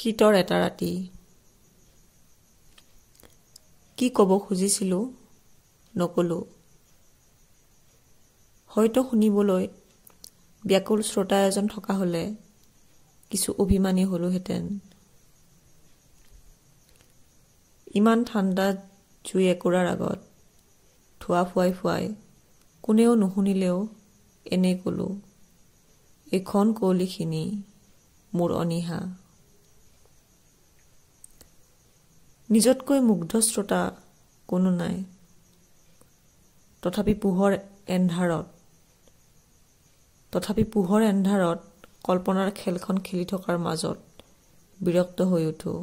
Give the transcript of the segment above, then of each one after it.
শীতৰ এটা ৰাতি কি ক'ব খুজিছিলোঁ নকলোঁ। হয়তো শুনিবলৈ ব্যাকুল শ্ৰোতা এজন থকা হ'লে কিছু অভিমানী হ'লোহেঁতেন। ইমান ঠাণ্ডাত জুই একুৰাৰ আগত ধোঁৱা ফুৱাই কোনেও নুশুনিলেও এনেই ক'লোঁ, এইখন কুঁৱলীখিনি মোৰ অনীহা। নিজতকৈ মুগ্ধ শ্ৰোতা কোনো নাই, তথাপি পোহৰ এন্ধাৰত কল্পনাৰ খেলখন খেলি থকাৰ মাজত বিৰক্ত হৈ উঠোঁ।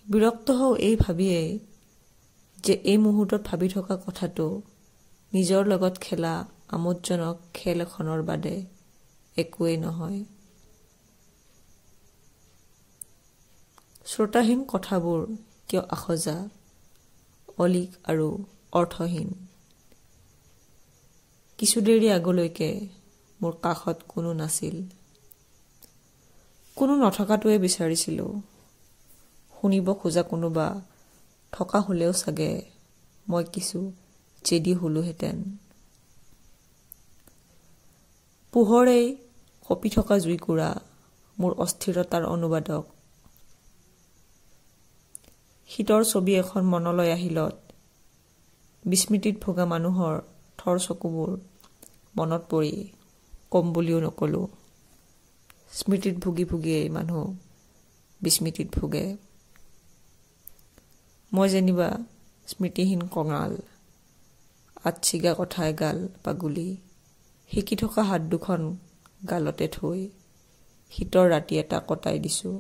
বিৰক্ত হওঁ এই ভাবিয়েই যে এই মুহূৰ্তত ভাবি থকা কথাটো নিজৰ লগত খেলা আমোদজনক খেল এখনৰ বাদে একোৱেই নহয়। শ্ৰোতাহীন কথাবোৰ কিয় আখজা, অলিক আৰু অৰ্থহীন। কিছু দেৰি আগলৈকে মোৰ কাষত কোনো নাছিল। কোনো নথকাটোৱে বিচাৰিছিলোঁ। শুনিব খোজা কোনোবা থকা হ'লেও চাগে মই কিছু জেদি হলোহেঁতেন। পোহৰেই কঁপি থকা জুইকুৰা মোৰ অস্থিৰতাৰ অনুবাদক। শীতৰ ছবি এখন মনলৈ আহিলত বিস্মৃতিত ভোগা মানুহৰ থৰ চকুবোৰ মনত পৰি কম বুলিও নকলোঁ। স্মৃতিত ভুগি ভুগিয়েই মানুহ বিস্মৃতিত ভোগে। মই যেনিবা স্মৃতিহীন কঙাল, আতছিগা কথা এগাল পাগুলি, শিকি থকা হাত দুখন গালতে থৈ শীতৰ ৰাতি এটা কটাই দিছোঁ।